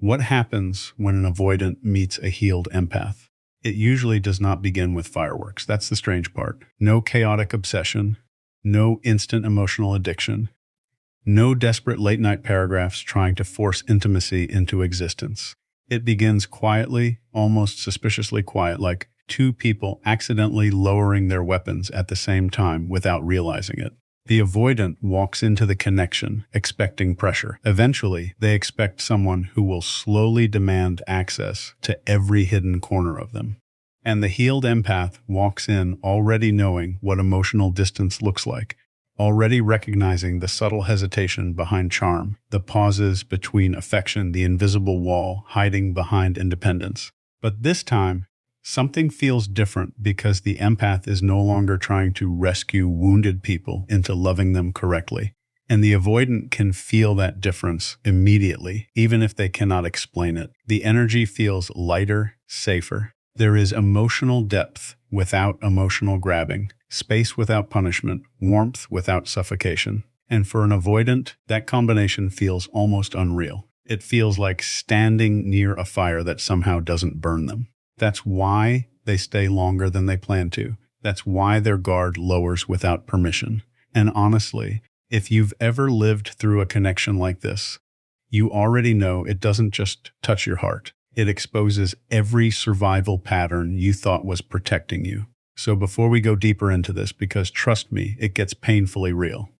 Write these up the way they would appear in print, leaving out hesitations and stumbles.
What happens when an avoidant meets a healed empath? It usually does not begin with fireworks. That's the strange part. No chaotic obsession, no instant emotional addiction, no desperate late-night paragraphs trying to force intimacy into existence. It begins quietly, almost suspiciously quiet, like two people accidentally lowering their weapons at the same time without realizing it. The avoidant walks into the connection, expecting pressure. Eventually, they expect someone who will slowly demand access to every hidden corner of them. And the healed empath walks in already knowing what emotional distance looks like, already recognizing the subtle hesitation behind charm, the pauses between affection, the invisible wall hiding behind independence. But this time, something feels different because the empath is no longer trying to rescue wounded people into loving them correctly. And the avoidant can feel that difference immediately, even if they cannot explain it. The energy feels lighter, safer. There is emotional depth without emotional grabbing, space without punishment, warmth without suffocation. And for an avoidant, that combination feels almost unreal. It feels like standing near a fire that somehow doesn't burn them. That's why they stay longer than they plan to. That's why their guard lowers without permission. And honestly, if you've ever lived through a connection like this, you already know it doesn't just touch your heart. It exposes every survival pattern you thought was protecting you. So before we go deeper into this, because trust me, it gets painfully real.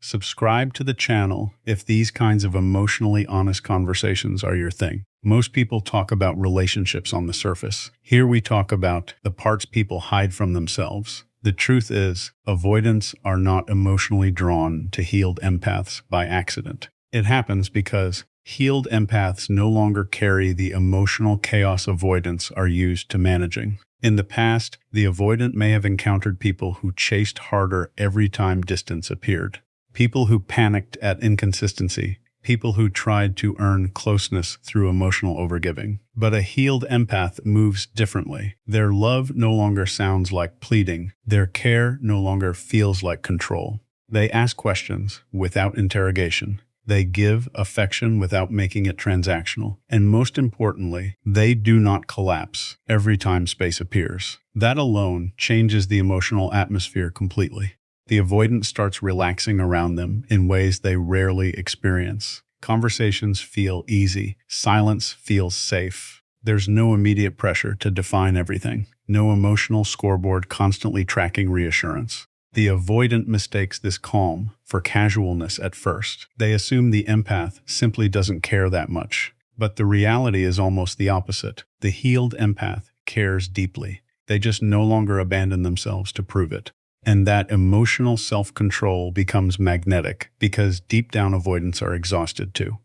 Subscribe to the channel if these kinds of emotionally honest conversations are your thing. Most people talk about relationships on the surface. Here we talk about the parts people hide from themselves. The truth is, avoidants are not emotionally drawn to healed empaths by accident. It happens because healed empaths no longer carry the emotional chaos avoidants are used to managing. In the past, the avoidant may have encountered people who chased harder every time distance appeared. People who panicked at inconsistency. People who tried to earn closeness through emotional overgiving. But a healed empath moves differently. Their love no longer sounds like pleading. Their care no longer feels like control. They ask questions without interrogation. They give affection without making it transactional. And most importantly, they do not collapse every time space appears. That alone changes the emotional atmosphere completely. The avoidant starts relaxing around them in ways they rarely experience. Conversations feel easy. Silence feels safe. There's no immediate pressure to define everything. No emotional scoreboard constantly tracking reassurance. The avoidant mistakes this calm for casualness at first. They assume the empath simply doesn't care that much. But the reality is almost the opposite. The healed empath cares deeply. They just no longer abandon themselves to prove it. And that emotional self-control becomes magnetic because deep down avoidants are exhausted too.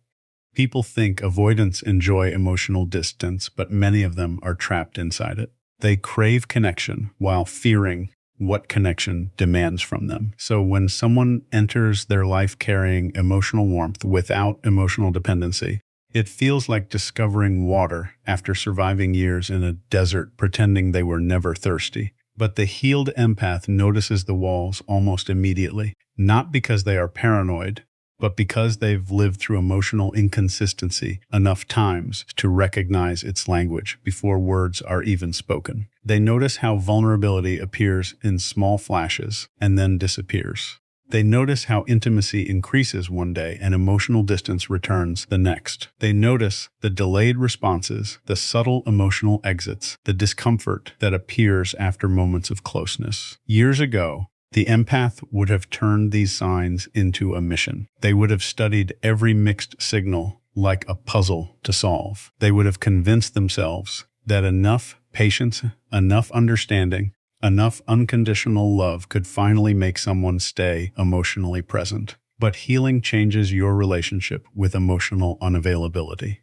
People think avoidants enjoy emotional distance, but many of them are trapped inside it. They crave connection while fearing what connection demands from them. So when someone enters their life carrying emotional warmth without emotional dependency, it feels like discovering water after surviving years in a desert pretending they were never thirsty. But the healed empath notices the walls almost immediately, not because they are paranoid, but because they've lived through emotional inconsistency enough times to recognize its language before words are even spoken. They notice how vulnerability appears in small flashes and then disappears. They notice how intimacy increases one day and emotional distance returns the next. They notice the delayed responses, the subtle emotional exits, the discomfort that appears after moments of closeness. Years ago, the empath would have turned these signs into a mission. They would have studied every mixed signal like a puzzle to solve. They would have convinced themselves that enough patience, enough understanding, enough unconditional love could finally make someone stay emotionally present. But healing changes your relationship with emotional unavailability.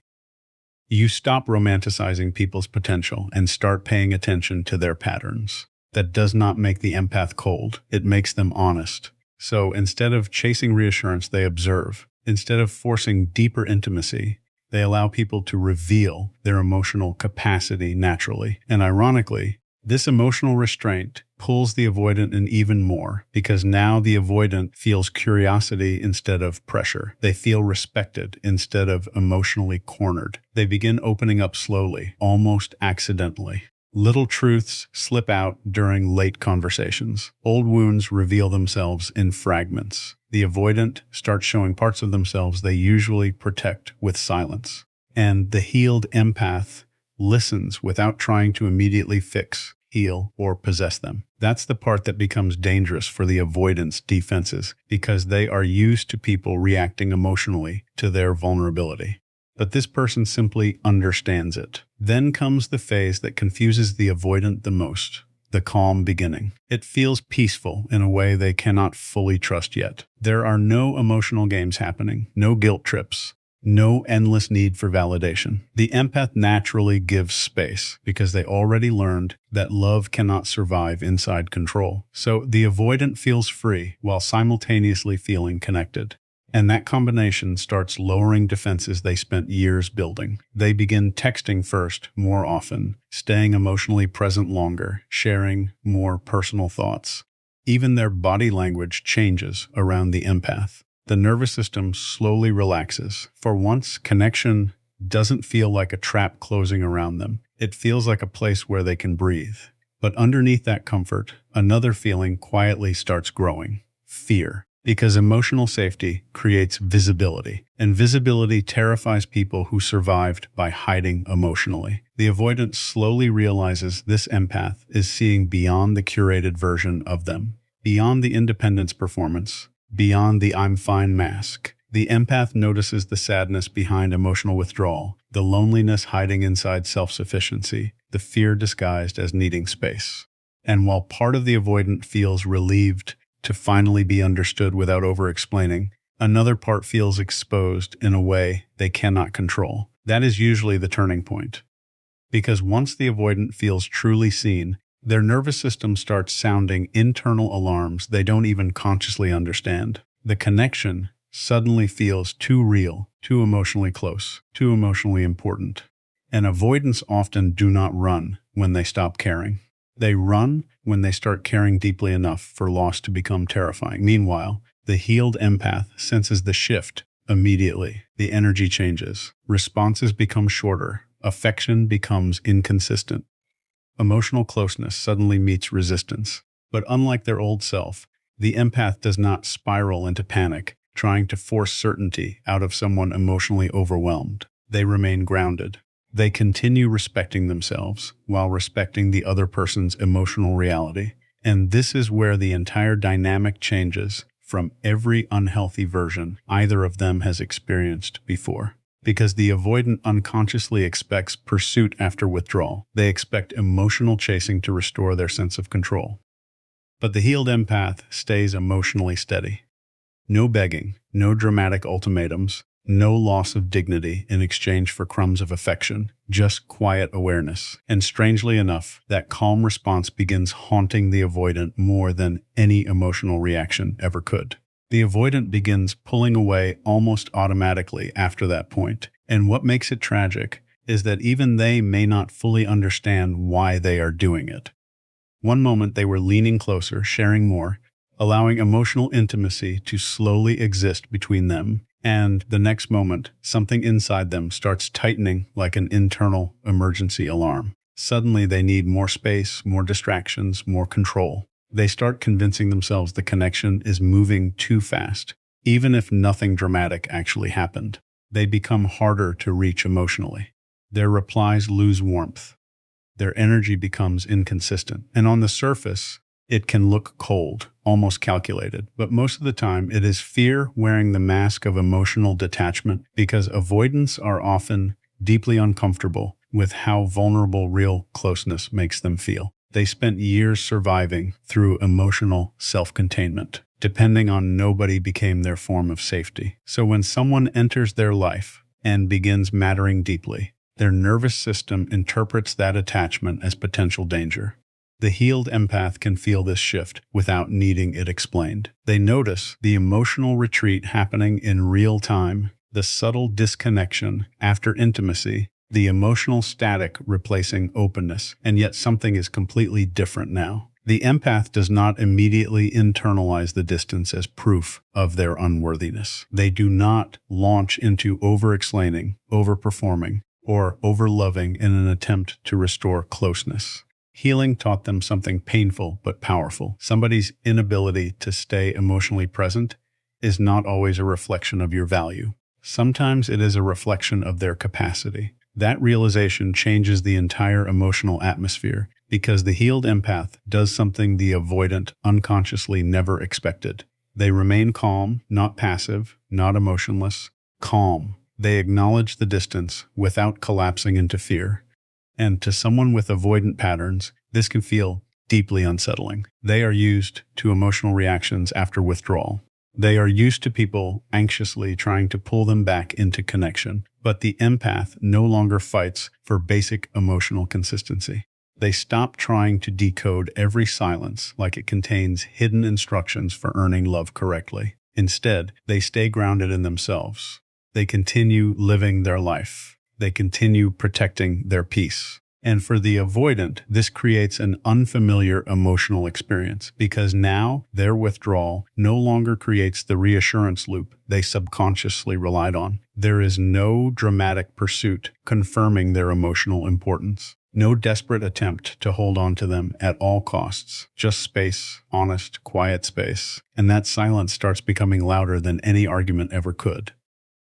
You stop romanticizing people's potential and start paying attention to their patterns. That does not make the empath cold. It makes them honest. So instead of chasing reassurance, they observe. Instead of forcing deeper intimacy, they allow people to reveal their emotional capacity naturally. And ironically, This emotional restraint pulls the avoidant in even more because now the avoidant feels curiosity instead of pressure. They feel respected instead of emotionally cornered. They begin opening up slowly, almost accidentally. Little truths slip out during late conversations. Old wounds reveal themselves in fragments. The avoidant starts showing parts of themselves they usually protect with silence. And the healed empath listens without trying to immediately fix, heal, or possess them. That's the part that becomes dangerous for the avoidance defenses because they are used to people reacting emotionally to their vulnerability. But this person simply understands it. Then comes the phase that confuses the avoidant the most, the calm beginning. It feels peaceful in a way they cannot fully trust yet. There are no emotional games happening, no guilt trips, no endless need for validation. The empath naturally gives space because they already learned that love cannot survive inside control. So the avoidant feels free while simultaneously feeling connected. And that combination starts lowering defenses they spent years building. They begin texting first, more often, staying emotionally present longer, sharing more personal thoughts. Even their body language changes around the empath. The nervous system slowly relaxes. For once, connection doesn't feel like a trap closing around them. It feels like a place where they can breathe. But underneath that comfort, another feeling quietly starts growing: fear. Because emotional safety creates visibility, and visibility terrifies people who survived by hiding emotionally. The avoidant slowly realizes this empath is seeing beyond the curated version of them, beyond the independence performance, beyond the "I'm fine" mask. The empath notices the sadness behind emotional withdrawal, the loneliness hiding inside self-sufficiency, the fear disguised as needing space. And while part of the avoidant feels relieved to finally be understood without over-explaining, another part feels exposed in a way they cannot control. That is usually the turning point. Because once the avoidant feels truly seen, their nervous system starts sounding internal alarms they don't even consciously understand. The connection suddenly feels too real, too emotionally close, too emotionally important. And avoidants often do not run when they stop caring. They run when they start caring deeply enough for loss to become terrifying. Meanwhile, the healed empath senses the shift immediately. The energy changes. Responses become shorter. Affection becomes inconsistent. Emotional closeness suddenly meets resistance. But unlike their old self, the empath does not spiral into panic, trying to force certainty out of someone emotionally overwhelmed. They remain grounded. They continue respecting themselves while respecting the other person's emotional reality. And this is where the entire dynamic changes from every unhealthy version either of them has experienced before. Because the avoidant unconsciously expects pursuit after withdrawal. They expect emotional chasing to restore their sense of control. But the healed empath stays emotionally steady. No begging, no dramatic ultimatums, no loss of dignity in exchange for crumbs of affection, just quiet awareness. And strangely enough, that calm response begins haunting the avoidant more than any emotional reaction ever could. The avoidant begins pulling away almost automatically after that point. And what makes it tragic is that even they may not fully understand why they are doing it. One moment they were leaning closer, sharing more, allowing emotional intimacy to slowly exist between them. And the next moment, something inside them starts tightening like an internal emergency alarm. Suddenly, they need more space, more distractions, more control. They start convincing themselves the connection is moving too fast, even if nothing dramatic actually happened. They become harder to reach emotionally. Their replies lose warmth. Their energy becomes inconsistent. And on the surface, it can look cold, almost calculated, but most of the time it is fear wearing the mask of emotional detachment because avoidants are often deeply uncomfortable with how vulnerable real closeness makes them feel. They spent years surviving through emotional self-containment. Depending on nobody became their form of safety. So when someone enters their life and begins mattering deeply, their nervous system interprets that attachment as potential danger. The healed empath can feel this shift without needing it explained. They notice the emotional retreat happening in real time, the subtle disconnection after intimacy, The emotional static replacing openness, and yet something is completely different now. The empath does not immediately internalize the distance as proof of their unworthiness. They do not launch into over-explaining, over-performing, or over-loving in an attempt to restore closeness. Healing taught them something painful but powerful. Somebody's inability to stay emotionally present is not always a reflection of your value. Sometimes it is a reflection of their capacity. That realization changes the entire emotional atmosphere because the healed empath does something the avoidant unconsciously never expected. They remain calm, not passive, not emotionless, calm. They acknowledge the distance without collapsing into fear. And to someone with avoidant patterns, this can feel deeply unsettling. They are used to emotional reactions after withdrawal. They are used to people anxiously trying to pull them back into connection. But the empath no longer fights for basic emotional consistency. They stop trying to decode every silence like it contains hidden instructions for earning love correctly. Instead, they stay grounded in themselves. They continue living their life. They continue protecting their peace. And for the avoidant, this creates an unfamiliar emotional experience because now their withdrawal no longer creates the reassurance loop they subconsciously relied on. There is no dramatic pursuit confirming their emotional importance. No desperate attempt to hold on to them at all costs. Just space, honest, quiet space. And that silence starts becoming louder than any argument ever could.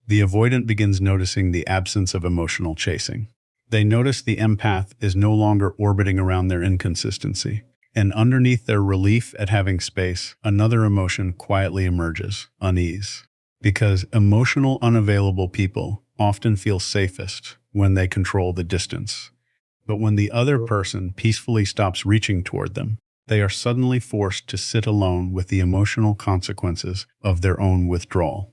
The avoidant begins noticing the absence of emotional chasing. They notice the empath is no longer orbiting around their inconsistency. And underneath their relief at having space, another emotion quietly emerges: unease. Because emotional unavailable people often feel safest when they control the distance. But when the other person peacefully stops reaching toward them, they are suddenly forced to sit alone with the emotional consequences of their own withdrawal.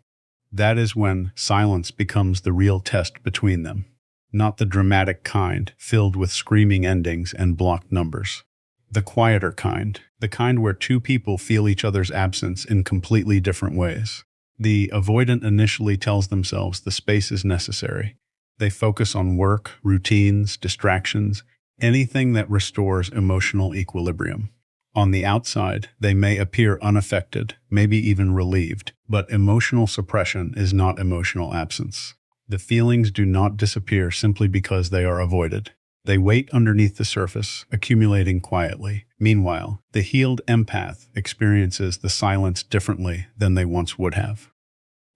That is when silence becomes the real test between them. Not the dramatic kind, filled with screaming endings and blocked numbers. The quieter kind, the kind where two people feel each other's absence in completely different ways. The avoidant initially tells themselves the space is necessary. They focus on work, routines, distractions, anything that restores emotional equilibrium. On the outside, they may appear unaffected, maybe even relieved, but emotional suppression is not emotional absence. The feelings do not disappear simply because they are avoided. They wait underneath the surface, accumulating quietly. Meanwhile, the healed empath experiences the silence differently than they once would have.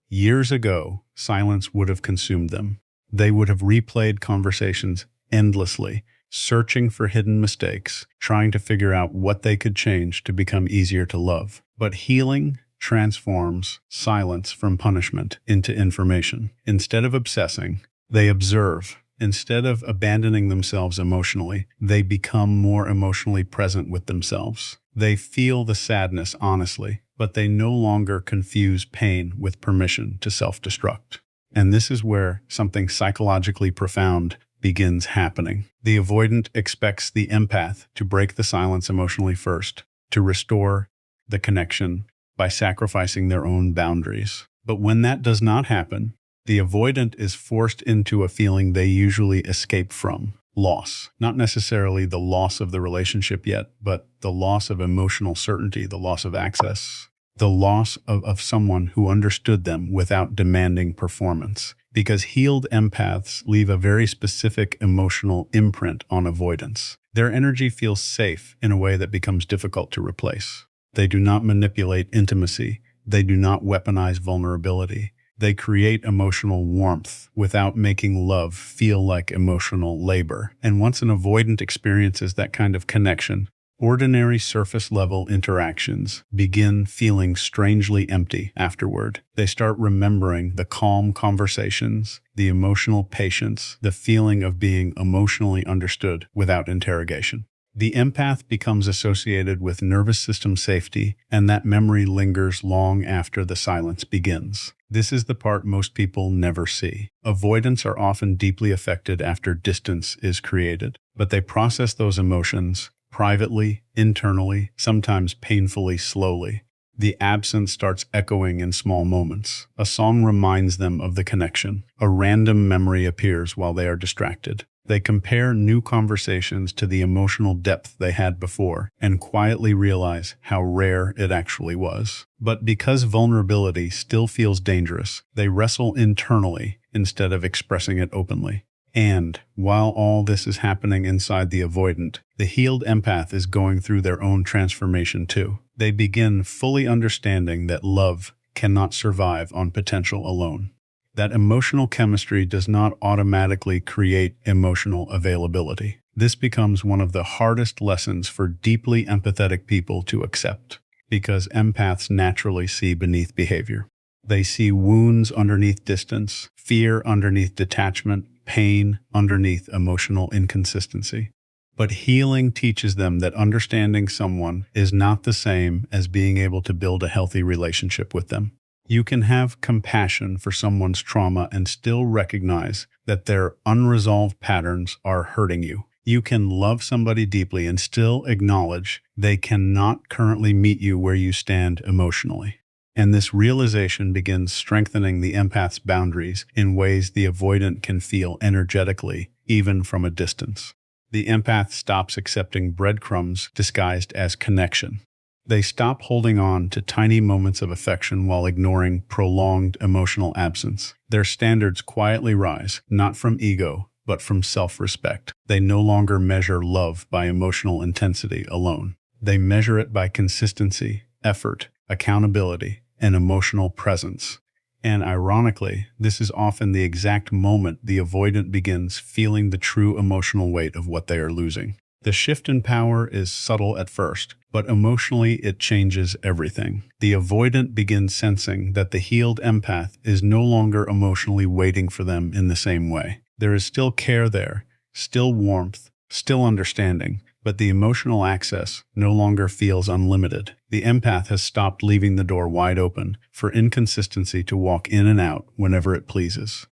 Years ago, silence would have consumed them. They would have replayed conversations endlessly, searching for hidden mistakes, trying to figure out what they could change to become easier to love. But healing transforms silence from punishment into information. Instead of obsessing, they observe. Instead of abandoning themselves emotionally, they become more emotionally present with themselves. They feel the sadness honestly, but they no longer confuse pain with permission to self-destruct. And this is where something psychologically profound begins happening. The avoidant expects the empath to break the silence emotionally first, to restore the connection by sacrificing their own boundaries. But when that does not happen, the avoidant is forced into a feeling they usually escape from: loss. Not necessarily the loss of the relationship yet, but the loss of emotional certainty, the loss of access, the loss of someone who understood them without demanding performance. Because healed empaths leave a very specific emotional imprint on avoidance. Their energy feels safe in a way that becomes difficult to replace. They do not manipulate intimacy. They do not weaponize vulnerability. They create emotional warmth without making love feel like emotional labor. And once an avoidant experiences that kind of connection, ordinary surface-level interactions begin feeling strangely empty afterward. They start remembering the calm conversations, the emotional patience, the feeling of being emotionally understood without interrogation. The empath becomes associated with nervous system safety, and that memory lingers long after the silence begins. This is the part most people never see. Avoidants are often deeply affected after distance is created, but they process those emotions privately, internally, sometimes painfully slowly. The absence starts echoing in small moments. A song reminds them of the connection. A random memory appears while they are distracted. They compare new conversations to the emotional depth they had before and quietly realize how rare it actually was. But because vulnerability still feels dangerous, they wrestle internally instead of expressing it openly. And while all this is happening inside the avoidant, the healed empath is going through their own transformation too. They begin fully understanding that love cannot survive on potential alone. That emotional chemistry does not automatically create emotional availability. This becomes one of the hardest lessons for deeply empathetic people to accept, because empaths naturally see beneath behavior. They see wounds underneath distance, fear underneath detachment, pain underneath emotional inconsistency. But healing teaches them that understanding someone is not the same as being able to build a healthy relationship with them. You can have compassion for someone's trauma and still recognize that their unresolved patterns are hurting you. You can love somebody deeply and still acknowledge they cannot currently meet you where you stand emotionally. And this realization begins strengthening the empath's boundaries in ways the avoidant can feel energetically, even from a distance. The empath stops accepting breadcrumbs disguised as connection. They stop holding on to tiny moments of affection while ignoring prolonged emotional absence. Their standards quietly rise, not from ego, but from self-respect. They no longer measure love by emotional intensity alone. They measure it by consistency, effort, accountability, and emotional presence. And ironically, this is often the exact moment the avoidant begins feeling the true emotional weight of what they are losing. The shift in power is subtle at first, but emotionally it changes everything. The avoidant begins sensing that the healed empath is no longer emotionally waiting for them in the same way. There is still care there, still warmth, still understanding, but the emotional access no longer feels unlimited. The empath has stopped leaving the door wide open for inconsistency to walk in and out whenever it pleases.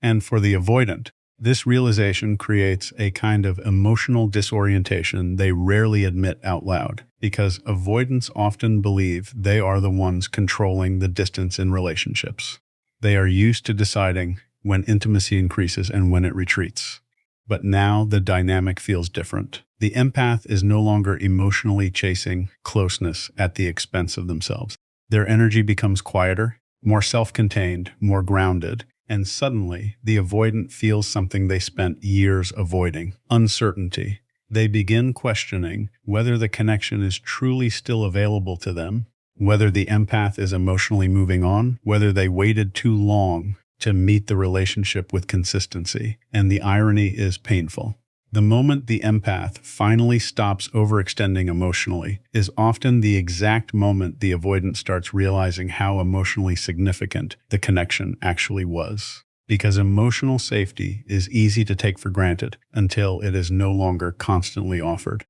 And for the avoidant, this realization creates a kind of emotional disorientation they rarely admit out loud, because avoidants often believe they are the ones controlling the distance in relationships. They are used to deciding when intimacy increases and when it retreats. But now the dynamic feels different. The empath is no longer emotionally chasing closeness at the expense of themselves. Their energy becomes quieter, more self-contained, more grounded, and suddenly the avoidant feels something they spent years avoiding: uncertainty. They begin questioning whether the connection is truly still available to them, whether the empath is emotionally moving on, whether they waited too long to meet the relationship with consistency. And the irony is painful. The moment the empath finally stops overextending emotionally is often the exact moment the avoidant starts realizing how emotionally significant the connection actually was. Because emotional safety is easy to take for granted until it is no longer constantly offered.